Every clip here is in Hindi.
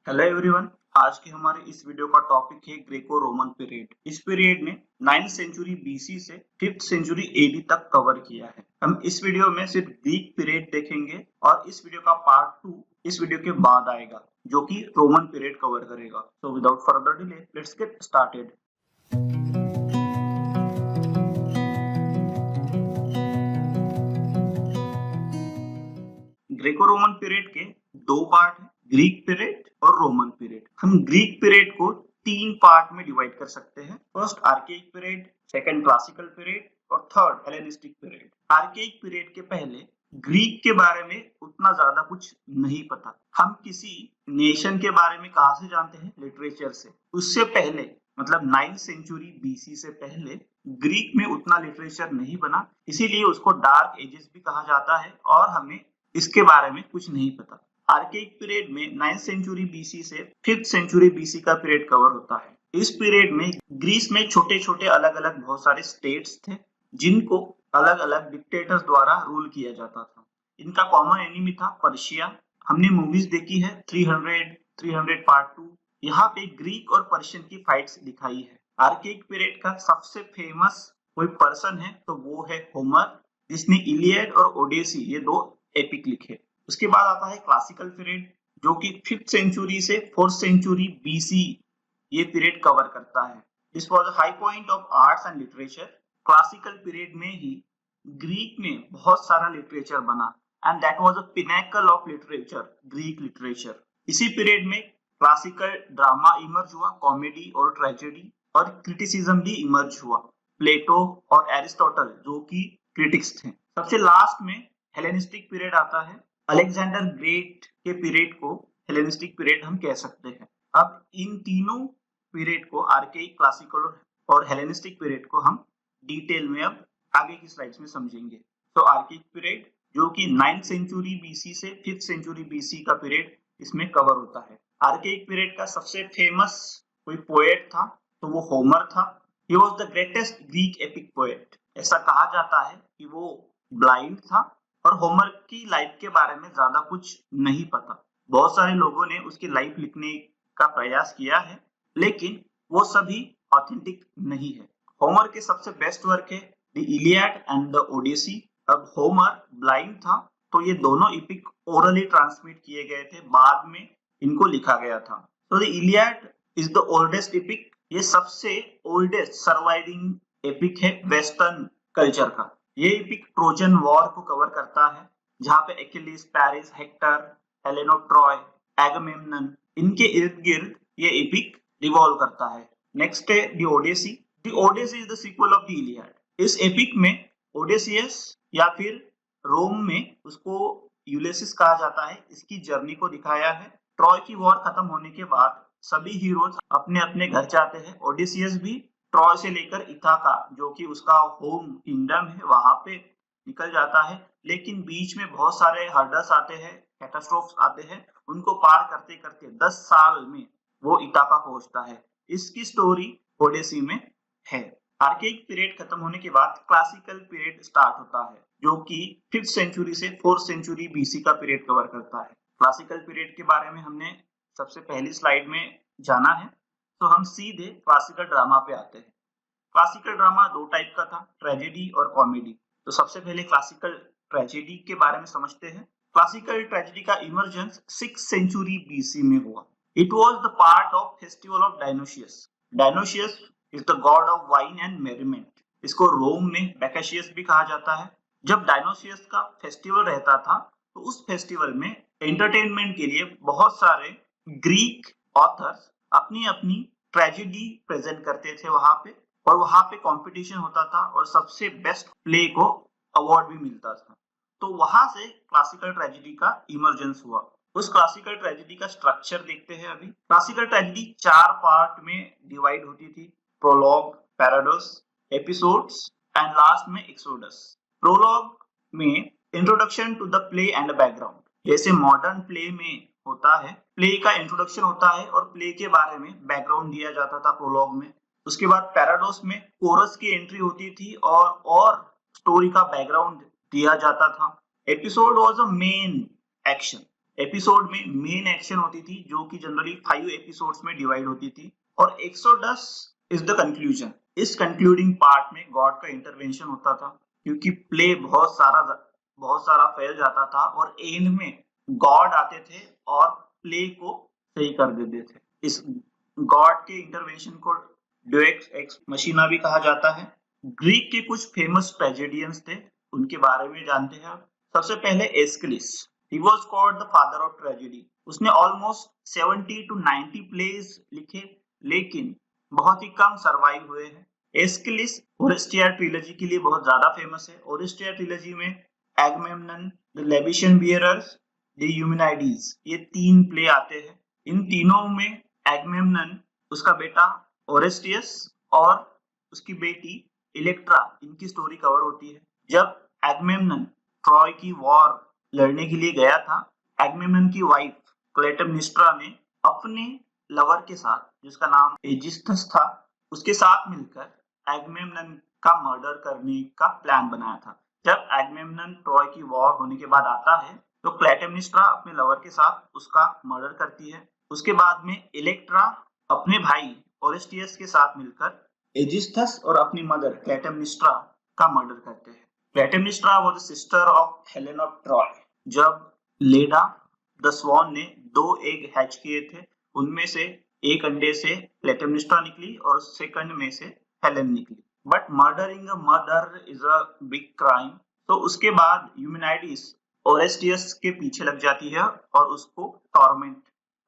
Hello everyone. आज के हमारे इस वीडियो का टॉपिक है ग्रेको रोमन पीरियड। इस पीरियड ने 9th सेंचुरी बीसी से 5th सेंचुरी एडी तक कवर किया है। हम इस वीडियो में सिर्फ ग्रीक पीरियड देखेंगे और इस वीडियो का पार्ट 2 इस वीडियो के बाद आएगा जो कि रोमन पीरियड कवर करेगा। So without further delay let's get started. Greco Roman period के दो पार्ट हैं, ग्रीक पीरियड और रोमन पीरियड। हम ग्रीक पीरियड को तीन पार्ट में डिवाइड कर सकते हैं। First archaic period, second classical period और third Hellenistic period. Archaic period के पहले ग्रीक के बारे में उतना ज्यादा कुछ नहीं पता। हम किसी नेशन के बारे में कहां से जानते हैं? लिटरेचर से। उससे पहले मतलब 9th सेंचुरी बीसी से पहले ग्रीक में उतना लिटरेचर नहीं बना, इसीलिए उसको डार्क एजेस भी कहा जाता है और हमें इसके बारे में कुछ नहीं पता। आर्केइक पीरियड में 9th सेंचुरी बीसी से 5th सेंचुरी बीसी का पीरियड कवर होता है। इस पीरियड में ग्रीस में छोटे छोटे अलग अलग बहुत सारे स्टेट्स थे जिनको अलग अलग डिक्टेटर्स द्वारा रूल किया जाता था। इनका कॉमन एनिमी था पर्शिया। हमने मूवीज देखी है 300 पार्ट 2। यहाँ पे ग्रीक और पर्शियन की फाइट्स दिखाई है। आर्केइक पीरियड का सबसे फेमस कोई पर्सन है तो वो है होमर, जिसने इलियड और ओडेसी ये दो एपिक लिखे। उसके बाद आता है क्लासिकल पीरियड जो कि 5th सेंचुरी से 4th सेंचुरी बीसी ये पीरियड कवर करता है। This was a high point of arts and literature. Classical period में ही ग्रीक में बहुत सारा लिटरेचर बना and that was a pinnacle of literature, Greek literature. इसी पीरियड में क्लासिकल ड्रामा इमर्ज हुआ, कॉमेडी और ट्रेजेडी, और क्रिटिसिज्म भी इमर्ज हुआ, प्लेटो और एरिस्टोटल जो कि क्रिटिक्स थे। सबसे लास्ट में हेलेनिस्टिक पीरियड आता है। अलेक्जेंडर ग्रेट के पीरियड को हेलेनिस्टिक पीरियड हम कह सकते हैं। अब इन तीनों पीरियड को, आर्केइक, क्लासिकल और हेलेनिस्टिक पीरियड को हम डिटेल में अब आगे की स्लाइड्स में समझेंगे। तो आर्केइक पीरियड जो कि 9th सेंचुरी बीसी से 5th सेंचुरी बीसी का पीरियड इसमें कवर होता है। आर्केइक पीरियड का सबसे फेमस कोई पोएट था तो वो होमर था। He was the greatest Greek epic poet. ऐसा कहा जाता है कि वो ब्लाइंड था और होमर की लाइफ के बारे में ज्यादा कुछ नहीं पता। बहुत सारे लोगों ने उसकी लाइफ लिखने का प्रयास किया है लेकिन वो सभी ऑथेंटिक नहीं है। होमर के सबसे बेस्ट वर्क है the Iliad and the Odyssey. अब होमर ब्लाइंड था तो ये दोनों एपिक ओरली ट्रांसमिट किए गए थे, बाद में इनको लिखा गया था। तो the Iliad is the oldest epic. ये सबसे ओल्डेस्ट सर्वाइविंग एपिक है वेस्टर्न कल्चर का। ये एपिक ट्रोजन वॉर को कवर करता है जहां पे एक्किलीज, पैरिस, हेक्टर, हेलेनो, ट्रॉय, एगामेम्नन, इनके इर्द गिर्द ये एपिक रिवॉल्व करता है। नेक्स्ट है the Odyssey. The Odyssey is the sequel of the Iliad. इस एपिक में ओडेसियस या फिर रोम में उसको यूलिसिस कहा जाता है, इसकी जर्नी को दिखाया है। ट्रॉय की वॉर खत्म होने के बाद सभी हीरोज अपने अपने घर जाते हैं। ओडेसियस भी ट्रॉय से लेकर इथाका जो कि उसका होम किंगडम है वहां पे निकल जाता है, लेकिन बीच में बहुत सारे हर्डर्स आते हैं, कैटास्ट्रोफ्स आते हैं। उनको पार करते करते 10 साल में वो इथाका पहुंचता है। इसकी स्टोरी ओडेसी में है। आर्केइक पीरियड खत्म होने के बाद क्लासिकल पीरियड स्टार्ट होता है जो कि 5th सेंचुरी से 4th सेंचुरी बीसी का पीरियड कवर करता है। क्लासिकल पीरियड के बारे में हमने सबसे पहली स्लाइड में जाना है, तो हम सीधे क्लासिकल ड्रामा पे आते हैं। क्लासिकल ड्रामा दो टाइप का था, ट्रेजेडी और कॉमेडी। तो सबसे पहले क्लासिकल ट्रेजेडी के बारे में समझते हैं। क्लासिकल ट्रेजेडी का इमर्जेंस 6th सेंचुरी बीसी में हुआ। It was the part of festival of Dionysius. Dionysius is the god of wine and merriment. इसको रोम में बैकेशियस भी कहा जाता है। जब डायनोशियस का फेस्टिवल रहता था तो उस फेस्टिवल में एंटरटेनमेंट के लिए बहुत सारे ग्रीक ऑथर्स अपनी अपनी ट्रेजेडी प्रेजेंट करते थे वहां पे, और वहां पे कंपटीशन होता था और सबसे बेस्ट प्ले को अवार्ड भी मिलता था। तो वहां से क्लासिकल ट्रेजेडी का इमर्जेंस हुआ। उस क्लासिकल ट्रेजेडी का स्ट्रक्चर देखते हैं अभी। क्लासिकल ट्रेजेडी 4 पार्ट में डिवाइड होती थी, prologue, parodos, episodes and last में एक्सोडस। प्रोलॉग में introduction to the play and background, जैसे मॉडर्न प्ले में होता है, प्ले का इंट्रोडक्शन होता है और प्ले के बारे में बैकग्राउंड दिया जाता था प्रोलॉग में। उसके बाद पैराडोस में कोरस की एंट्री होती थी और स्टोरी का बैकग्राउंड दिया जाता था। Episode was a main action. Episode में मेन एक्शन होती थी जो कि जनरली 5 एपिसोड्स में डिवाइड होती थी, और एक्सोडस इज द कंक्लूजन। इस कंक्लूडिंग पार्ट में गॉड का इंटरवेंशन होता था, क्योंकि प्ले बहुत सारा फैल जाता था और एंड में गॉड आते थे और प्ले को सही कर देते थे। इस गॉड के इंटरवेंशन को डेउस एक्स मशीना भी कहा जाता है। ग्रीक के कुछ फेमस ट्रेजेडियंस थे, उनके बारे में जानते हैं आप। सबसे पहले Aeschylus, he was called the father of tragedy. उसने ऑलमोस्ट 70 to 90 प्लेज लिखे, लेकिन बहुत ही कम सर्वाइव हुए हैं। एस्किलिस ओरेस्टिया ट्रिलॉजी के लिए बहुत ज्यादा फेमस है। ओरेस्टिया ट्रिलॉजी में एगमेम्नन, द लेबिशियन बियरर्स, द यूमेनाइडीज, ये 3 प्ले आते हैं। इन तीनों में एगमेम्नन, उसका बेटा ओरेस्टियस और उसकी बेटी इलेक्ट्रा, इनकी स्टोरी कवर होती है। जब एगमेम्नन ट्रॉय की वॉर लड़ने के लिए गया था, एगमेम्नन की वाइफ क्लेटेमनिस्ट्रा ने अपने लवर के साथ, जिसका नाम एजिस्थस था, उसके साथ मिलकर एगमेम्नन का मर्डर करने का प्लान बनाया था। जब एगमेम्नन ट्रॉय की वॉर होने के बाद आता है तो क्लेटेमनिस्ट्रा अपने लवर के साथ उसका मर्डर करती है। उसके बाद में इलेक्ट्रा अपने भाई ओरेस्टियस के साथ मिलकर एजिस्थस और अपनी मदर क्लेटेमनिस्ट्रा का मर्डर करते हैं। Clytemnestra was the sister of Helen of Troy. जब लेडा द स्वॉन ने 2 एग हैच किए थे, उनमें से एक अंडे से क्लेटेमनिस्ट्रा निकली और सेकंड में से हेलेन निकली। But murdering a mother is a big crime, तो उसके बाद यूमेनाइडीज ओरेस्टियस के पीछे लग जाती है और उसको टॉर्मेंट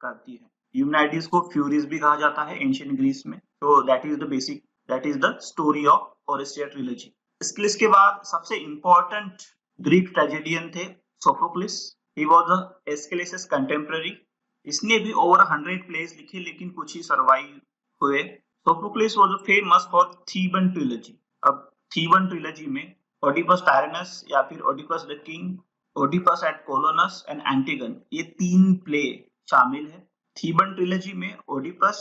करती है। यूमेनाइडीज को फ्यूरीज भी कहा जाता है एंशिएंट ग्रीस में। तो that is the story of Oresteia trilogy. Aeschylus के बाद सबसे इंपॉर्टेंट ग्रीक ट्रेजेडियन थे Sophocles. He was Aeschylus contemporary. इसने भी ओवर 100 प्लेस लिखे, लेकिन कुछ ही सर्वाइव हुए। Sophocles was famous for Theban trilogy. अब थीबन ट्रिलॉजी में ओडिपस टायरनस या फिर Oedipus the king, Oedipus at Colonus and Antigone, ये 3 प्ले शामिल है। थीबन ट्रिलॉजी में ओडिपस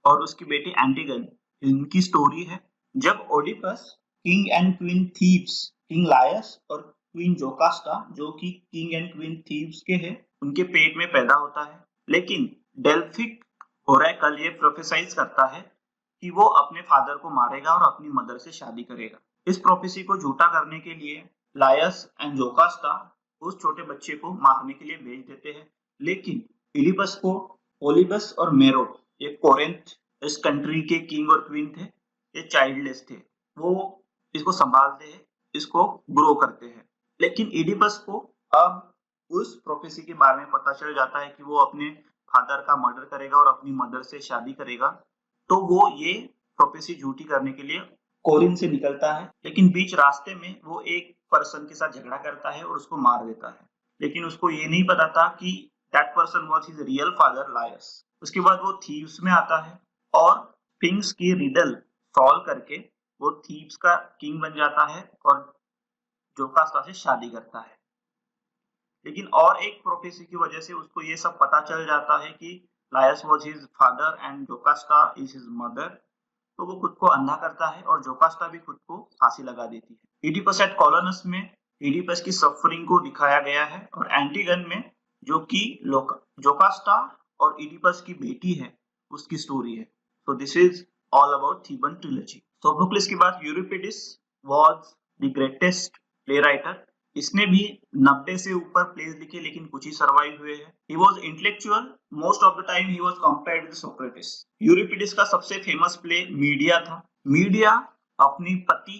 और उसकी बेटी एंटिगन, इनकी स्टोरी है। जब Oedipus king and queen Thebes, king Laius और क्वीन जोकास्टा, जो कि किंग एंड क्वीन थीब्स के हैं, उनके पेट में पैदा होता है, लेकिन डेल्फिक ओरेकल ये प्रोफेसाइज करता है कि वो अपने फादर को मारेगा और अपनी मदर से शादी करेगा। इस प्रोफेसी को झूठा करने के लिए लायस एंड जोकास्टा उस छोटे बच्चे को मारने के लिए भेज देते हैं, लेकिन इलिपस को ओलिबस और मेरो, ये कोरिन्थ इस कंट्री के किंग और क्वीन थे, ये चाइल्डलेस थे। वो इसको संभालते हैं, इसको ग्रो करते हैं। लेकिन इडिपस को अब उस प्रोफेसी के बारे में पता चल जाता है कि वो अपने फादर का मर्डर करेगा और अपनी मदर से शादी करेगा, तो वो ये प्रोफेसी झूठी करने के लिए कोरिन से निकलता है। लेकिन बीच रास्ते में वो एक पर्सन के साथ झगड़ा करता है और उसको मार देता है, लेकिन उसको ये नहीं पता था कि that person was his real father Laius. उसके बाद वो थीव्स में आता है और स्फिंक्स की रिडल सॉल्व करके वो थीव्स का किंग बन जाता है और जोकास्टा से शादी करता है। लेकिन और एक प्रोफेसी की वजह से उसको ये सब पता चल जाता है कि Laius was his father and Jocasta is his mother, तो वो खुद को अंधा करता है और जोकास्टा भी खुद को फांसी लगा देती है। इडिपस एट कोलोनस में इडिपस की सफरिंग को दिखाया गया है, और एंटिगन में, जो कि जोकास्टा और इडिपस की बेटी है, उसकी स्टोरी है। So this is all about Theban trilogy. Sophocles के बाद Euripides was the greatest play writer. इसने भी 90 से ऊपर प्लेस लिखे, लेकिन कुछ ही सर्वाइव हुए हैं। He was intellectual, most of the time he was compared with Socrates. यूरिपिडिस का सबसे फेमस प्ले मीडिया था। मीडिया अपनी पति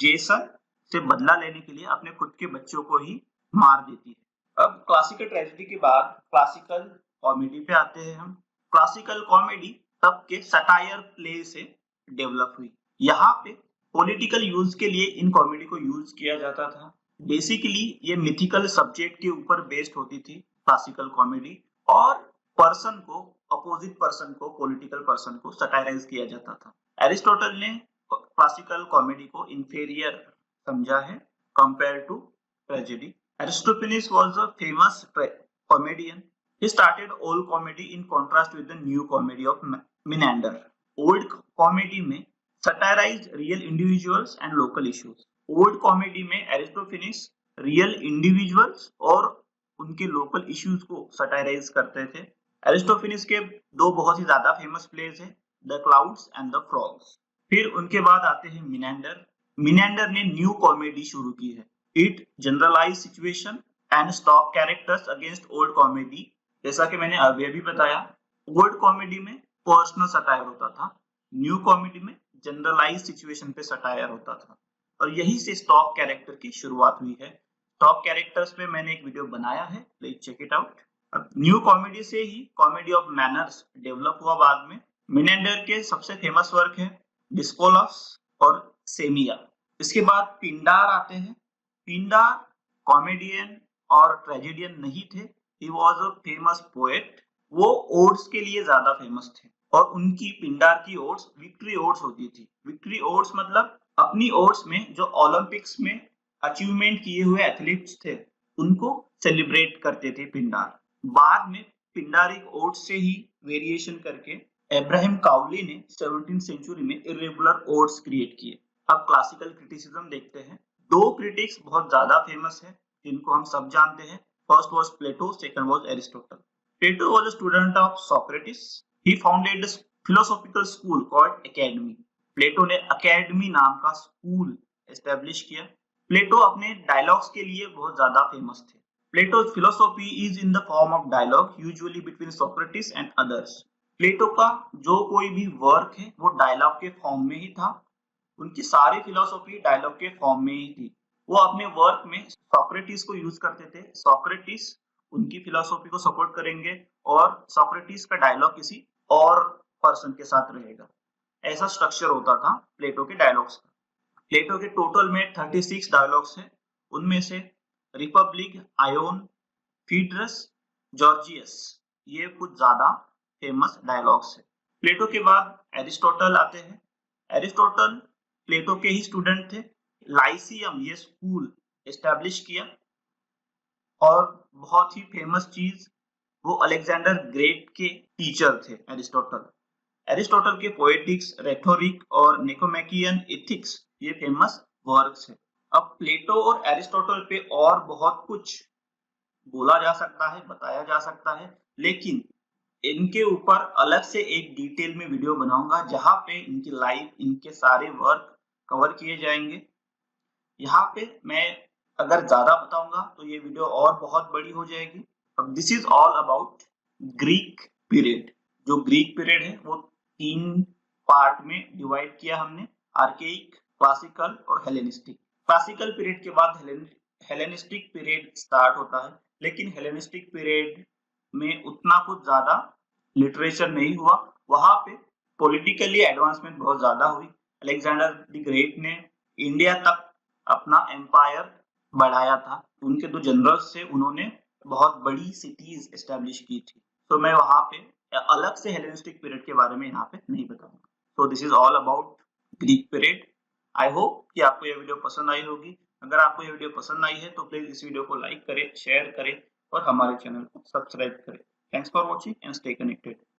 जेसन से बदला लेने के लिए अपने खुद के बच्चों को ही मार देती है। अब क्लासिकल ट्रेजेडी के बाद क्लासिकल कॉमेडी पे आते हैं हम। क्लासिकल कॉमेडी तब के सटायर प्ले से डेवलप हुई। यहाँ पे पॉलिटिकल यूज के लिए इन कॉमेडी को यूज किया जाता था। बेसिकली ये मिथिकल सब्जेक्ट के ऊपर बेस्ड होती थी क्लासिकल कॉमेडी, और पर्सन को, अपोजिट पर्सन को, पॉलिटिकल पर्सन को सटायराइज किया जाता था। एरिस्टोटल ने क्लासिकल कॉमेडी को इंफीरियर समझा है compare to tragedy. Aristophanes was a famous comedian. He started old comedy in contrast with the new comedy of Menander. Old comedy में satirized real individuals and local issues. Old comedy में एरिस्टोफेनिस रियल इंडिविजुअल्स और उनके लोकल इश्यूज को सटायराइज करते थे। एरिस्टोफेनिस के दो बहुत ही ज्यादा फेमस प्लेस है, the clouds and the frogs. फिर उनके बाद आते हैं मिनेंडर। मिनेंडर ने न्यू कॉमेडी शुरू की है। It generalize situation and stock characters against old comedy. जैसा कि मैंने अभी भी बताया, ओल्ड कॉमेडी में पर्सनल सटायर होता था, न्यू कॉमेडी में जनरलाइज सिचुएशन पे सटायर होता था, और यही से स्टॉक कैरेक्टर की शुरुआत हुई है। स्टॉक कैरेक्टर्स पे मैंने एक वीडियो बनाया है, प्लीज चेक इट आउट। अब न्यू कॉमेडी से ही कॉमेडी ऑफ मैनर्स डेवलप हुआ बाद में। मिनेंडर के सबसे फेमस वर्क है डिस्कोलस और सेमिया। इसके बाद पिंडार आते हैं। पिंडार कॉमेडियन और ट्रेजेडियन नहीं थे, he was a famous poet. वो ओड्स के लिए ज्यादा फेमस थे, और उनकी पिंडार की ओड्स विक्ट्री ओड्स होती थी। विक्ट्री ओड्स मतलब अपनी ओड्स में जो ओलंपिक्स में अचीवमेंट किए हुए एथलीट्स थे उनको सेलिब्रेट करते थे पिंडार। बाद में पिंडारिक ओड्स से ही वेरिएशन करके अब्राहम काउली ने 17th सेंचुरी में इरेगुलर ओड्स क्रिएट किए। अब क्लासिकल क्रिटिसिज्म देखते हैं। दो क्रिटिक्स बहुत ज्यादा फेमस है जिनको हम सब जानते हैं। First was Plato, second was Aristotle. Plato was a student of Socrates. He founded a philosophical school called Academy. प्लेटो ने अकेडमी नाम का स्कूल एस्टेब्लिश किया। प्लेटो अपने डायलॉग्स के लिए बहुत ज्यादा फेमस थे। प्लेटो's philosophy is in the form of dialogue, usually between Socrates and others. प्लेटो का जो कोई भी वर्क है वो डायलॉग के फॉर्म में ही था। उनकी सारी फिलोसॉफी डायलॉग के फॉर्म में ही थी। वो अपने वर्क में सोक्रेटिस को यूज करते थे। सोक्रेटिस उनकी फिलोसॉफी को सपोर्ट करेंगे और सोक्रेटिस का डायलॉग किसी और पर्सन के साथ रहेगा। ऐसा स्ट्रक्चर होता था प्लेटो के डायलॉग्स का। प्लेटो के टोटल में 36 डायलॉग्स हैं। उनमें से रिपब्लिक, आयोन, फीड्रस, जॉर्जियस, ये कुछ ज्यादा फेमस डायलॉग्स है। प्लेटो के बाद एरिस्टोटल आते हैं। एरिस्टोटल प्लेटो के ही स्टूडेंट थे। लाइसियम ये स्कूल एस्टेब्लिश किया, और बहुत ही फेमस चीज, वो अलेक्जेंडर ग्रेट के टीचर थे एरिस्टोटल। एरिस्टोटल के पोएटिक्स, रेथोरिक और निकोमेकियन एथिक्स ये फेमस वर्क्स है। अब प्लेटो और एरिस्टोटल पे और बहुत कुछ बोला जा सकता है, बताया जा सकता है, लेकिन इनके ऊपर अलग से एक डिटेल में वीडियो बनाऊंगा जहां पे इनकी लाइफ, इनके सारे वर्क कवर किए जाएंगे। यहाँ पे मैं अगर ज्यादा बताऊंगा तो ये वीडियो और बहुत बड़ी हो जाएगी। अब this is all about Greek period. जो ग्रीक पीरियड है वो 3 पार्ट में डिवाइड किया हमने, आर्केइक, क्लासिकल और हेलेनिस्टिक। क्लासिकल पीरियड के बाद हेलेनिस्टिक पीरियड स्टार्ट होता है, लेकिन हेलेनिस्टिक पीरियड में उतना कुछ ज्यादा लिटरेचर नहीं हुआ। वहां पे पॉलिटिकली एडवांसमेंट बहुत ज्यादा हुई। अलेक्जेंडर द ग्रेट ने इंडिया तक अपना एम्पायर बढ़ाया था। उनके 2 जनरल्स थे, उन्होंने बहुत बड़ी सिटीज एस्टेब्लिश की थी। तो मैं वहां पे अलग से हेलेनिस्टिक पीरियड के बारे में यहाँ पे नहीं बताऊंगा। तो this is all about Greek period. I hope कि आपको ये वीडियो पसंद आई होगी। अगर आपको ये वीडियो पसंद आई है तो प्लीज इस वीडियो को लाइक करें, शेयर करें और हमारे चैनल को सब्सक्राइब करें। Thanks for watching and stay connected.